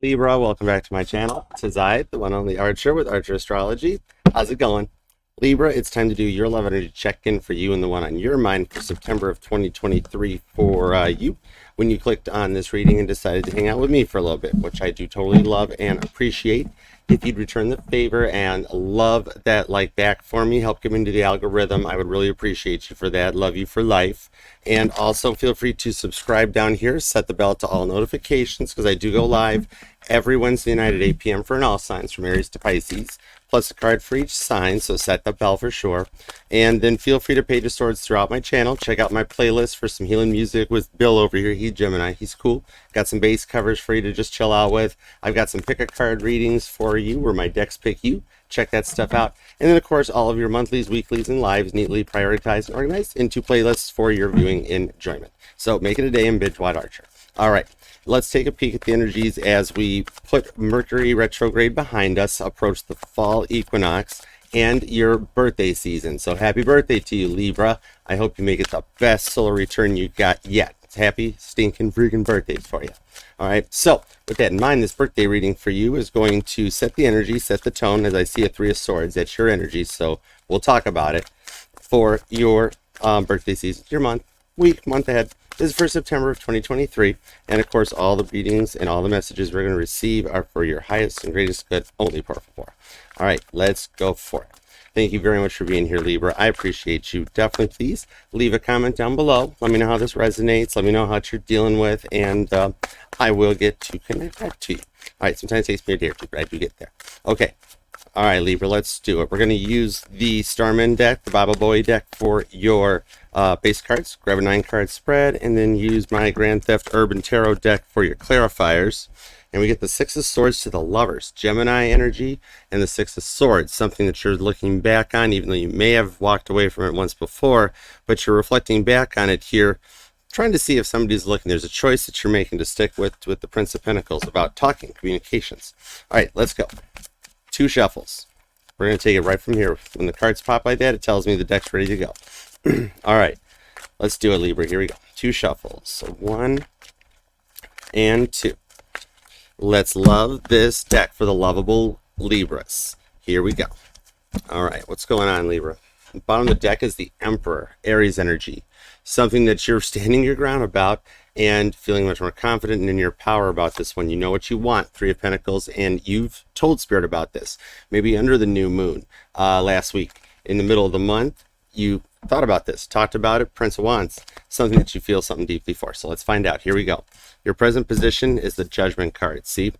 Libra, welcome back to my channel. It's Auset, the one only Archer with Archer Astrology. How's it going? Libra, it's time to do your love energy check-in for you and the one on your mind for September of 2023 for you. When you clicked on this reading and decided to hang out with me for a little bit, which I do totally love and appreciate. If you'd return the favor and love that like back for me, help get me into the algorithm, I would really appreciate you for that. Love you for life. And also feel free to subscribe down here, set the bell to all notifications, because I do go live every Wednesday night at 8 p.m. for an all signs from Aries to Pisces, plus a card for each sign, so set the bell for sure. And then feel free to page of swords throughout my channel. Check out my playlist for some healing music with Bill over here. He's Gemini. He's cool. Got some base covers for you to just chill out with. I've got some pick a card readings for you where my decks pick you. Check that stuff out. And then, of course, all of your monthlies, weeklies, and lives neatly prioritized and organized into playlists for your viewing enjoyment. So make it a day and bid Dwight Archer. All right, let's take a peek at the energies as we put Mercury retrograde behind us, approach the fall equinox and your birthday season. So happy birthday to you, Libra. I hope you make it the best solar return you got yet. It's happy stinking freaking birthdays for you. All right, so with that in mind, this birthday reading for you is going to set the energy, set the tone. As I see a Three of Swords, that's your energy, so we'll talk about it for your birthday season, your month, week, month ahead. This is for September of 2023, and of course, all the readings and all the messages we're going to receive are for your highest and greatest good, only powerful for. All right, let's go for it. Thank you very much for being here, Libra. I appreciate you. Definitely, please leave a comment down below. Let me know how this resonates. Let me know how you're dealing with, and I will get to connect back to you. All right, sometimes it takes me a day or two, but I do get there. Okay. All right, Libra, let's do it. We're going to use the Starman deck, the Baba Boy deck, for your base cards. Grab a 9-card spread, and then use my Grand Theft Urban Tarot deck for your clarifiers. And we get the Six of Swords to the Lovers, Gemini energy, and the Six of Swords, something that you're looking back on, even though you may have walked away from it once before, but you're reflecting back on it here, trying to see if somebody's looking. There's a choice that you're making to stick with the Prince of Pentacles about talking, communications. All right, let's go. 2 shuffles. We're going to take it right from here. When the cards pop like that, it tells me the deck's ready to go. All right, let's do it, Libra. Here we go. 2 shuffles. So 1 and 2. Let's love this deck for the lovable Libras. Here we go. All right, what's going on, Libra? The bottom of the deck is the Emperor, Aries energy. Something that you're standing your ground about and feeling much more confident in your power about this one. You know what you want, 3 of Pentacles, and you've told Spirit about this. Maybe under the new moon last week. In the middle of the month, you thought about this, talked about it, Prince of Wands, something that you feel something deeply for. So let's find out. Here we go. Your present position is the Judgment card. See,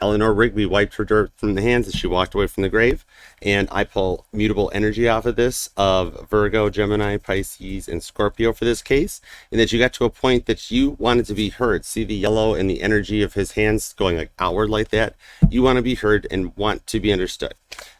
Eleanor Rigby wiped her dirt from the hands as she walked away from the grave. And I pull mutable energy off of this of Virgo, Gemini, Pisces, and Scorpio for this case. And that you got to a point that you wanted to be heard. See the yellow and the energy of his hands going like outward like that? You want to be heard and want to be understood.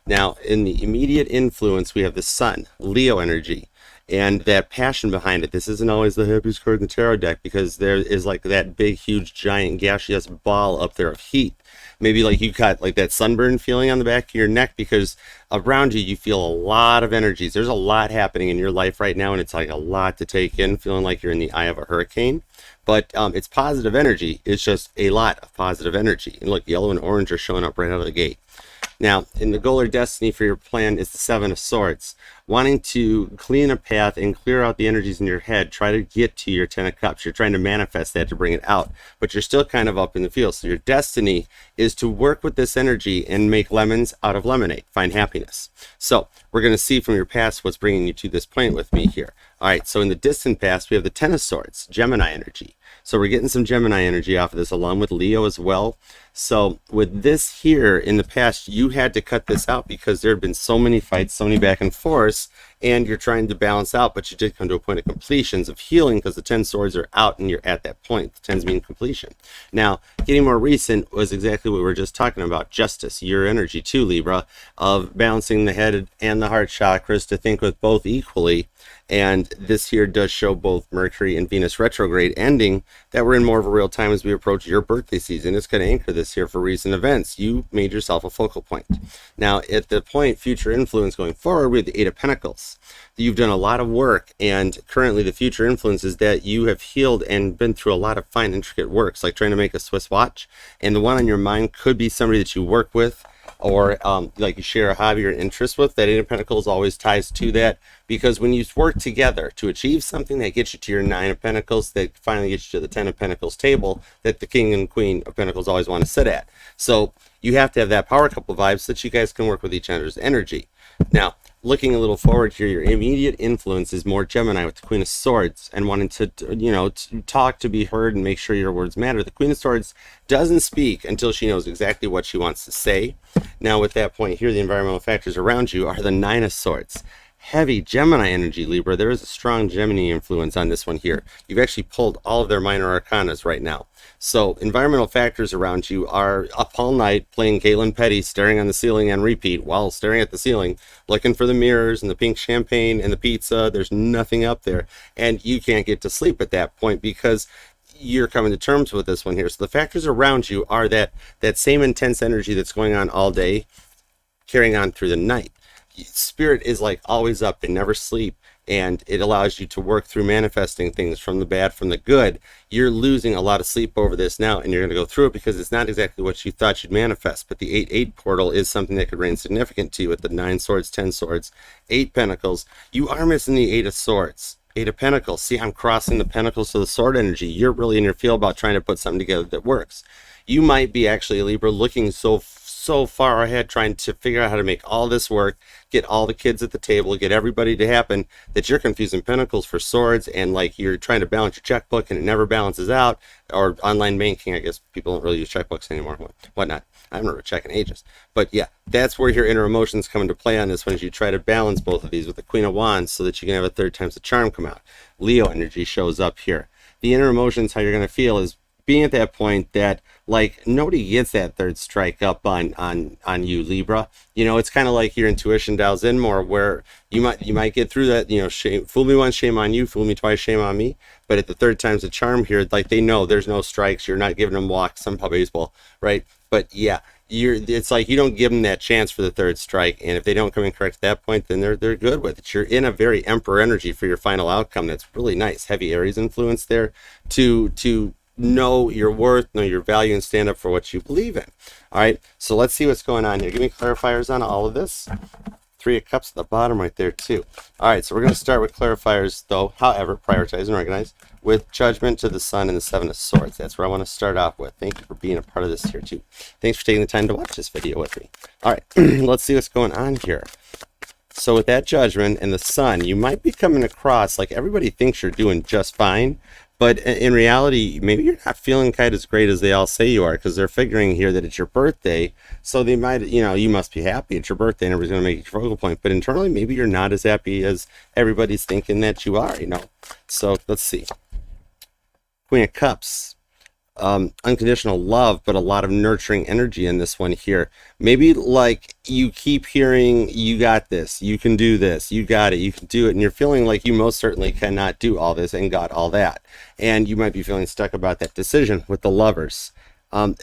Now, in the immediate influence, we have the Sun, Leo energy. And that passion behind it. This isn't always the happiest card in the tarot deck because there is like that big, huge, giant, gaseous ball up there of heat. Maybe like you got like that sunburn feeling on the back of your neck because around you, you feel a lot of energies. There's a lot happening in your life right now, and it's like a lot to take in, feeling like you're in the eye of a hurricane. But it's positive energy. It's just a lot of positive energy. And look, yellow and orange are showing up right out of the gate. Now, in the goal or destiny for your plan is the 7 of Swords. Wanting to clean a path and clear out the energies in your head. Try to get to your 10 of Cups. You're trying to manifest that to bring it out. But you're still kind of up in the field. So your destiny is to work with this energy and make lemons out of lemonade. Find happiness. So we're going to see from your past what's bringing you to this point with me here. All right, so in the distant past, we have the 10 of Swords, Gemini energy. So we're getting some Gemini energy off of this along with Leo as well. So with this here in the past, you had to cut this out because there had been so many fights, so many back and forths, and you're trying to balance out, but you did come to a point of completions of healing because the 10 swords are out and you're at that point. The 10s mean completion. Now, getting more recent was exactly what we were just talking about. Justice, your energy too, Libra, of balancing the head and the heart chakras to think with both equally. And this here does show both Mercury and Venus retrograde ending, that we're in more of a real time as we approach your birthday season. It's going to anchor this here for recent events. You made yourself a focal point. Now, at the point, future influence going forward, we have the 8 of Pentacles. this. You've done a lot of work, and currently the future influence is that you have healed and been through a lot of fine, intricate works, like trying to make a Swiss watch. And the one on your mind could be somebody that you work with, or like you share a hobby or interest with. That Eight of Pentacles always ties to that, because when you work together to achieve something that gets you to your Nine of Pentacles, that finally gets you to the Ten of Pentacles table that the King and Queen of Pentacles always want to sit at. So you have to have that power couple vibe so that you guys can work with each other's energy. Now, looking a little forward here, your immediate influence is more Gemini with the Queen of Swords, and wanting to, to talk, to be heard, and make sure your words matter. The Queen of Swords doesn't speak until she knows exactly what she wants to say. Now, with that point here, the environmental factors around you are the Nine of Swords. Heavy Gemini energy, Libra. There is a strong Gemini influence on this one here. You've actually pulled all of their minor arcanas right now. So environmental factors around you are up all night playing Galen Petty, staring on the ceiling on repeat while staring at the ceiling, looking for the mirrors and the pink champagne and the pizza. There's nothing up there, and you can't get to sleep at that point because you're coming to terms with this one here. So the factors around you are that same intense energy that's going on all day, carrying on through the night. Spirit is like always up, they never sleep, and it allows you to work through manifesting things from the bad, from the good. You're losing a lot of sleep over this now, and you're going to go through it because it's not exactly what you thought you'd manifest. But the 8-8 portal is something that could reign significant to you with the 9 swords, 10 swords, 8 pentacles. You are missing the 8 of swords, 8 of pentacles. See, I'm crossing the pentacles to the sword energy. You're really in your field about trying to put something together that works. You might be actually, Libra, looking so far ahead, trying to figure out how to make all this work, get all the kids at the table, get everybody to happen, that you're confusing pentacles for swords, and like you're trying to balance your checkbook and it never balances out. Or online banking, I guess people don't really use checkbooks anymore, whatnot. I haven't wrote a check in ages. But yeah, that's where your inner emotions come into play on this one, as you try to balance both of these with the Queen of Wands so that you can have a third time's the charm come out. Leo energy shows up here. The inner emotions, how you're going to feel, is being at that point that like nobody gets that third strike up on you, Libra. You know, it's kind of like your intuition dials in more, where you might get through that, you know, shame, fool me once, shame on you, fool me twice, shame on me. But at the third time's the charm here, like they know there's no strikes, you're not giving them walks, some baseball, right? But yeah, it's like you don't give them that chance for the third strike, and if they don't come in correct at that point, then they're good with it. You're in a very Emperor energy for your final outcome. That's really nice. Heavy Aries influence there to know your worth, know your value, and stand up for what you believe in. All right, so let's see what's going on here. Give me clarifiers on all of this. 3 of Cups at the bottom right there too. All right, so we're going to start with clarifiers, though, however, prioritize and organize, with Judgment to the Sun and the 7 of Swords. That's where I want to start off with. Thank you for being a part of this here too. Thanks for taking the time to watch this video with me. All right, let's see what's going on here. So with that Judgment and the Sun, you might be coming across like everybody thinks you're doing just fine, but in reality, maybe you're not feeling quite as great as they all say you are, because they're figuring here that it's your birthday. So they might, you know, you must be happy it's your birthday and everybody's going to make it your focal point. But internally, maybe you're not as happy as everybody's thinking that you are, you know. So let's see. Queen of Cups. Unconditional love, but a lot of nurturing energy in this one here. Maybe like you keep hearing, you got this, you can do this, you got it, you can do it, and you're feeling like you most certainly cannot do all this and got all that, and you might be feeling stuck about that decision with the Lovers.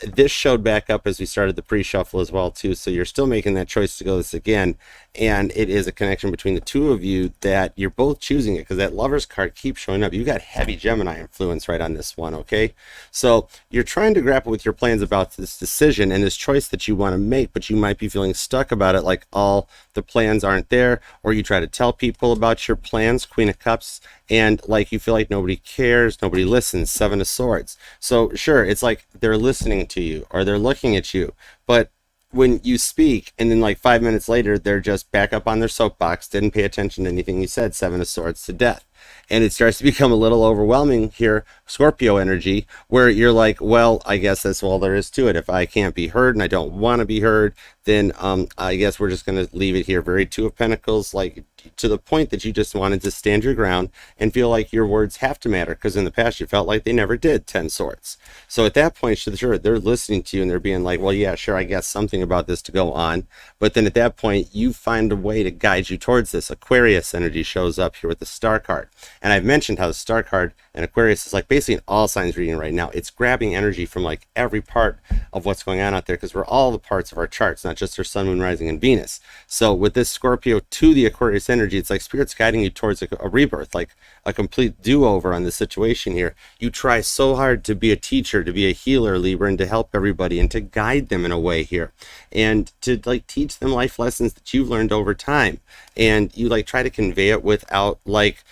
This showed back up as we started the pre-shuffle as well too, so you're still making that choice to go this again, and it is a connection between the two of you that you're both choosing it, because that Lovers card keeps showing up. You got heavy Gemini influence right on this one, okay? So you're trying to grapple with your plans about this decision and this choice that you want to make, but you might be feeling stuck about it, like all the plans aren't there, or you try to tell people about your plans, Queen of Cups, and like you feel like nobody cares, nobody listens, 7 of Swords. So sure, it's like they're listening to you or they're looking at you, but when you speak and then like 5 minutes later they're just back up on their soapbox, didn't pay attention to anything you said, 7 of Swords to death. And it starts to become a little overwhelming here, Scorpio energy, where you're like, well, I guess that's all there is to it. If I can't be heard and I don't want to be heard, then I guess we're just going to leave it here. Very 2 of Pentacles, like to the point that you just wanted to stand your ground and feel like your words have to matter, because in the past you felt like they never did, 10 Swords. So at that point, sure, they're listening to you and they're being like, well, yeah, sure, I guess something about this to go on. But then at that point, you find a way to guide you towards this. Aquarius energy shows up here with the Star card. And I've mentioned how the star card and Aquarius is like basically an all signs reading right now. It's grabbing energy from like every part of what's going on out there, because we're all the parts of our charts, not just our sun, moon, rising, and Venus. So with this Scorpio to the Aquarius energy, it's like Spirit's guiding you towards a rebirth, like a complete do-over on this situation here. You try so hard to be a teacher, to be a healer, Libra, and to help everybody and to guide them in a way here, and to like teach them life lessons that you've learned over time. And you like try to convey it without like,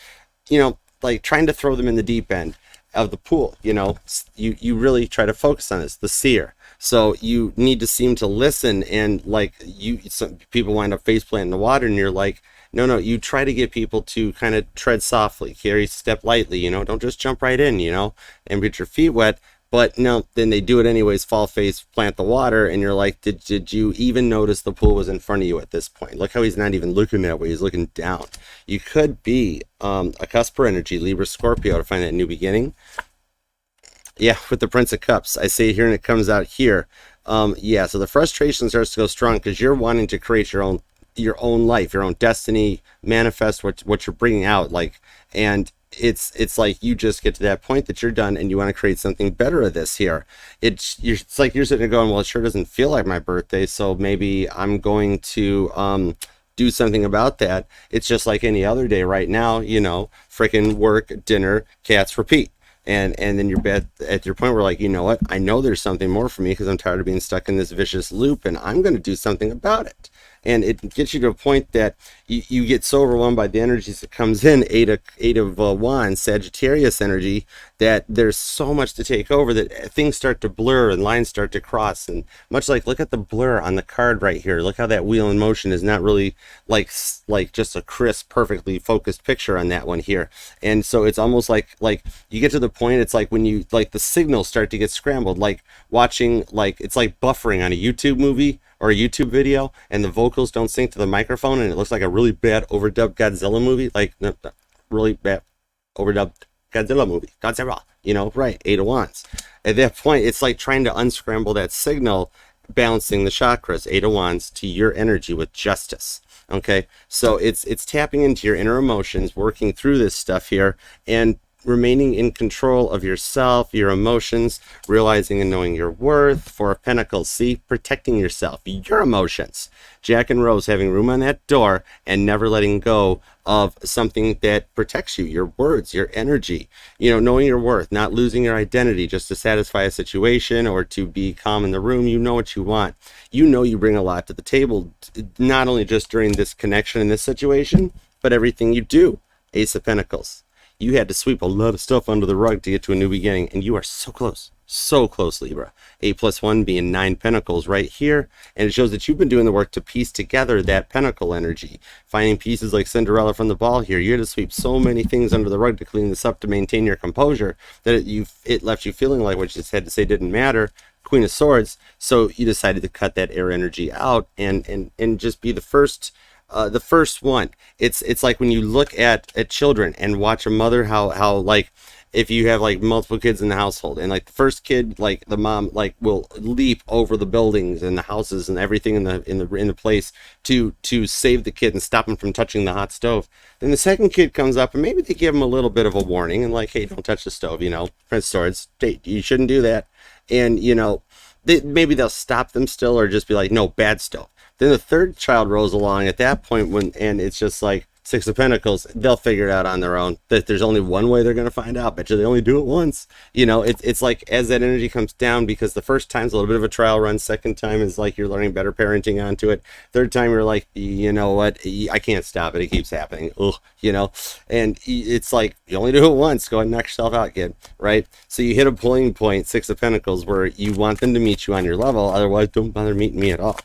you know, like trying to throw them in the deep end of the pool. You know, you really try to focus on this, the seer. So you need to seem to listen, and like some people wind up face planting in the water, and you're like, no, you try to get people to kind of tread softly, carry step lightly, you know, don't just jump right in, you know, and get your feet wet. But no, then they do it anyways, fall face, plant the water, and you're like, did you even notice the pool was in front of you at this point? Look how he's not even looking that way, he's looking down. You could be a cusper energy, Libra, Scorpio, to find that new beginning. Yeah, with the Prince of Cups, I say here, and it comes out here. Yeah, so the frustration starts to go strong because you're wanting to create your own life, your own destiny, manifest what you're bringing out, like, and it's like you just get to that point that you're done and you want to create something better of this here. It's like you're sitting there going, well, it sure doesn't feel like my birthday, so maybe I'm going to do something about that. It's just like any other day right now, you know, freaking work, dinner, cats, repeat. And then you're at your point where like, you know what, I know there's something more for me because I'm tired of being stuck in this vicious loop, and I'm going to do something about it. And it gets you to a point that you get so overwhelmed by the energies that comes in, eight of wands, Sagittarius energy, that there's so much to take over that things start to blur and lines start to cross. And much like, look at the blur on the card right here. Look how that wheel in motion is not really like just a crisp, perfectly focused picture on that one here. And so it's almost like you get to the point, it's like when you like the signals start to get scrambled, like watching, like it's like buffering on a YouTube movie or a YouTube video, and the vocals don't sync to the microphone, and it looks like a really bad overdubbed Godzilla movie, like really bad overdubbed Godzilla movie, Godzilla, you know, right, Eight of Wands. At that point, it's like trying to unscramble that signal, balancing the chakras, Eight of Wands, to your energy with justice. Okay, so it's tapping into your inner emotions, working through this stuff here, and remaining in control of yourself, your emotions, realizing and knowing your worth. Four of Pentacles, see, protecting yourself, your emotions. Jack and Rose, having room on that door and never letting go of something that protects you, your words, your energy, you know, knowing your worth, not losing your identity just to satisfy a situation or to be calm in the room. You know what you want. You know you bring a lot to the table, not only just during this connection in this situation, but everything you do. Ace of Pentacles. You had to sweep a lot of stuff under the rug to get to a new beginning, and you are so close, Libra. 8+1 being 9 Pentacles right here, and it shows that you've been doing the work to piece together that Pentacle energy, finding pieces like Cinderella from the ball here. You had to sweep so many things under the rug to clean this up, to maintain your composure, that it left you feeling like what you just had to say didn't matter. Queen of Swords. So you decided to cut that air energy out and just be the first one. It's like when you look at children and watch a mother, how like if you have like multiple kids in the household, and like the first kid, like the mom like will leap over the buildings and the houses and everything in the place to save the kid and stop him from touching the hot stove. Then the second kid comes up and maybe they give him a little bit of a warning and like, hey, don't touch the stove, you know, Prince Swords, you shouldn't do that. And you know, maybe they'll stop them still, or just be like, no, bad stove. Then the third child rolls along at that point, and it's just like Six of Pentacles. They'll figure it out on their own. That there's only one way they're going to find out. Bet you they only do it once. You know, it's like as that energy comes down, because the first time's a little bit of a trial run. Second time is like you're learning better parenting onto it. Third time you're like, you know what, I can't stop it. It keeps happening. Ugh, you know, and it's like you only do it once. Go ahead and knock yourself out, kid. Right? So you hit a pulling point, Six of Pentacles, where you want them to meet you on your level. Otherwise, don't bother meeting me at all.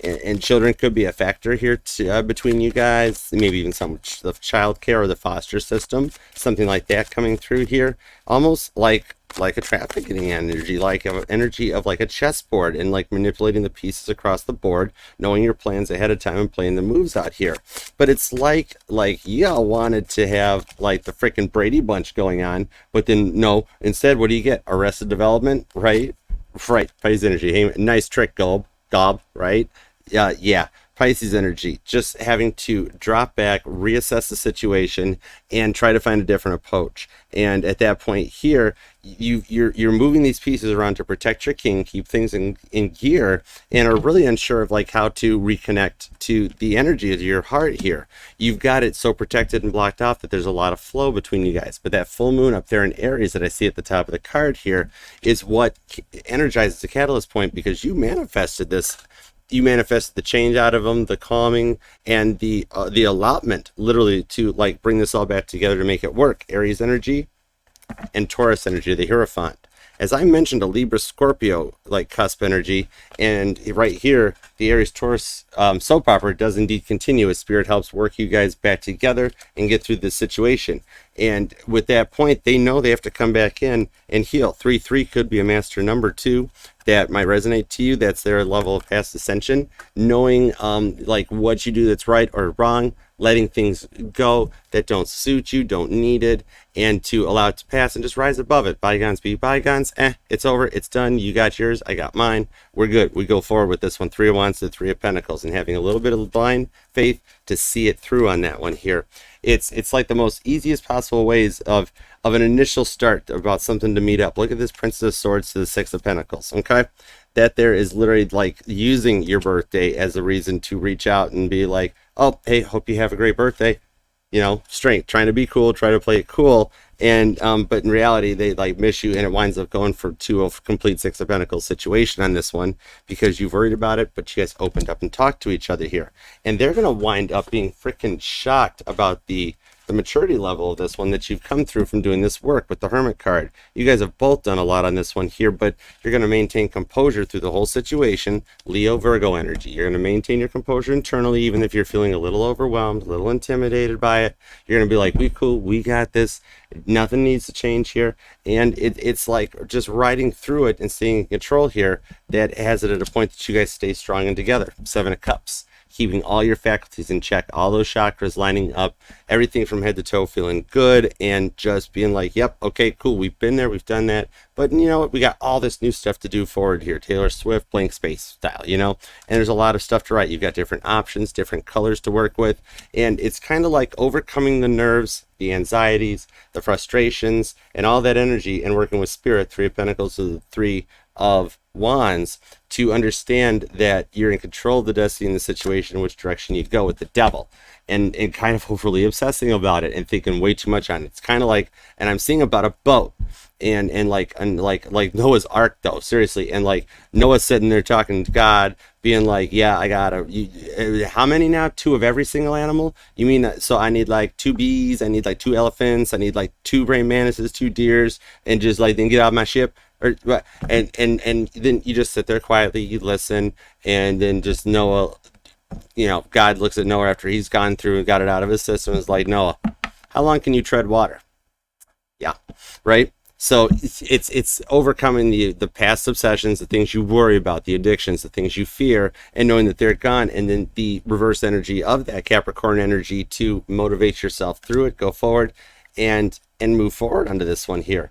And children could be a factor here between you guys, maybe even some of child care or the foster system, something like that coming through here, almost like a trafficking energy, like an energy of like a chessboard, and like manipulating the pieces across the board, knowing your plans ahead of time and playing the moves out here. But it's like y'all wanted to have like the freaking Brady Bunch going on, but then no, instead what do you get? Arrested Development, right? Right, Pisces energy. Hey, nice trick, Gob, right? Yeah, Pisces energy, just having to drop back, reassess the situation, and try to find a different approach. And at that point here, you're moving these pieces around to protect your king, keep things in gear, and are really unsure of like how to reconnect to the energy of your heart here. You've got it so protected and blocked off that there's a lot of flow between you guys. But that full moon up there in Aries that I see at the top of the card here is what energizes the catalyst point, because you manifested this. You manifested the change out of them, the calming, and the allotment, literally, to like bring this all back together to make it work. Aries energy and Taurus energy, the Hierophant. As I mentioned, a Libra Scorpio like cusp energy, and right here, the Aries Taurus soap opera does indeed continue as Spirit helps work you guys back together and get through this situation. And with that point, they know they have to come back in and heal. 3-3 could be a master number too that might resonate to you. That's their level of past ascension, knowing like what you do that's right or wrong, letting things go that don't suit you, don't need it, and to allow it to pass and just rise above it. Bygones be bygones. It's over, it's done. You got yours, I got mine. We're good. We go forward with this one. 3 of Wands to 3 of Pentacles, and having a little bit of blind faith to see it through on that one here. It's like the most easiest possible ways of an initial start about something to meet up. Look at this Princess of Swords to the 6 of Pentacles, okay? That there is literally like using your birthday as a reason to reach out and be like, oh, hey, hope you have a great birthday. You know, strength, trying to be cool, try to play it cool. And but in reality, they like miss you, and it winds up going for 2 of complete 6 of Pentacles situation on this one, because you've worried about it, but you guys opened up and talked to each other here. And they're going to wind up being freaking shocked about the maturity level of this one that you've come through from doing this work with the Hermit card. You guys have both done a lot on this one here, but you're going to maintain composure through the whole situation. Leo, Virgo energy. You're going to maintain your composure internally, even if you're feeling a little overwhelmed, a little intimidated by it. You're going to be like, we cool, we got this. Nothing needs to change here. And it's like just riding through it and staying in control here that has it at a point that you guys stay strong and together. 7 of Cups. Keeping all your faculties in check, all those chakras lining up, everything from head to toe feeling good, and just being like, yep, okay, cool, we've been there, we've done that, but you know what, we got all this new stuff to do forward here. Taylor Swift, blank space style, you know, and there's a lot of stuff to write. You've got different options, different colors to work with, and it's kind of like overcoming the nerves, the anxieties, the frustrations, and all that energy, and working with Spirit, 3 of Pentacles to the 3 of Wands, to understand that you're in control of the destiny in the situation, which direction you go with the devil, and kind of overly obsessing about it and thinking way too much on it. It's kind of like, and I'm seeing about a boat and like Noah's Ark though, seriously, and like Noah sitting there talking to God, being like, yeah, I got how many now? 2 of every single animal? You mean, so I need like 2 bees, I need like 2 elephants, I need like 2 praying mantises, 2 deers, and just like then get out of my ship. And then you just sit there quietly, you listen, and then just Noah, you know, God looks at Noah after he's gone through and got it out of his system and is like, Noah, how long can you tread water? Yeah, right? So it's overcoming the past obsessions, the things you worry about, the addictions, the things you fear, and knowing that they're gone, and then the reverse energy of that Capricorn energy to motivate yourself through it, go forward, and move forward onto this one here.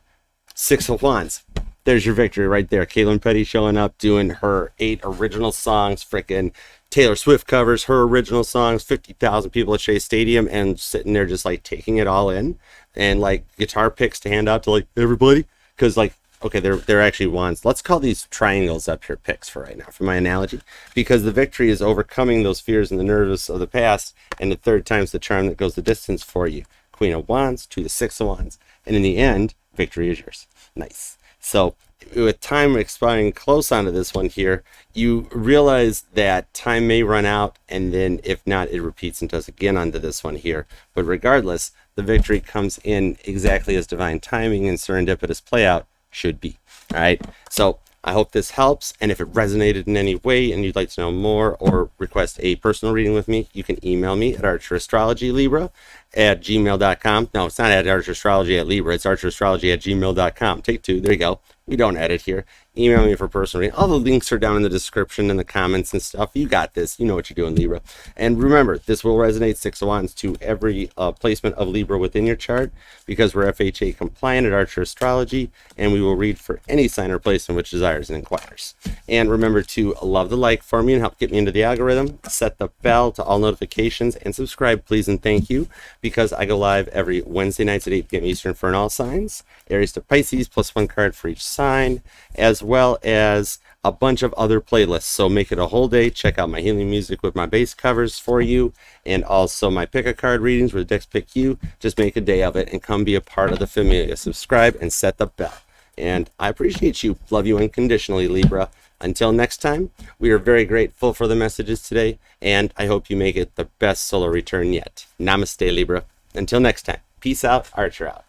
6 of Wands. There's your victory right there. Caitlin Petty showing up, doing her 8 original songs. Frickin' Taylor Swift covers her original songs. 50,000 people at Shea Stadium, and sitting there just like taking it all in, and like guitar picks to hand out to like everybody. Because like, okay, they're actually wands. Let's call these triangles up here picks for right now, for my analogy, because the victory is overcoming those fears and the nerves of the past, and the 3rd time's the charm that goes the distance for you. Queen of Wands to the 6 of Wands, and in the end, victory is yours. Nice. So with time expiring close onto this one here, you realize that time may run out, and then if not, it repeats and does again onto this one here. But regardless, the victory comes in exactly as divine timing and serendipitous play out should be. All right. So I hope this helps, and if it resonated in any way and you'd like to know more or request a personal reading with me, you can email me at archerastrologylibra@gmail.com. No, it's not at archerastrology@libra, it's archerastrology@gmail.com. Take 2, there you go. We don't edit here. Email me for personal reading. All the links are down in the description and the comments and stuff. You got this. You know what you're doing, Libra. And remember, this will resonate 6 of Wands to every placement of Libra within your chart, because we're FHA compliant at Archer Astrology, and we will read for any sign or placement which desires and inquires. And remember to love the like for me and help get me into the algorithm. Set the bell to all notifications and subscribe, please, and thank you, because I go live every Wednesday nights at 8 p.m. Eastern for all signs. Aries to Pisces, +1 card for each sign, as well as a bunch of other playlists. So make it a whole day. Check out my healing music with my base covers for you, and also my pick a card readings where the decks pick you. Just make a day of it and come be a part of the familia. Subscribe and set the bell. And I appreciate you. Love you unconditionally, Libra. Until next time, we are very grateful for the messages today, and I hope you make it the best solar return yet. Namaste, Libra. Until next time, peace out, Archer out.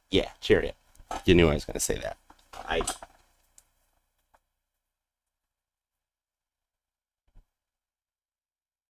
Yeah, cheerio. You knew I was going to say that. Bye.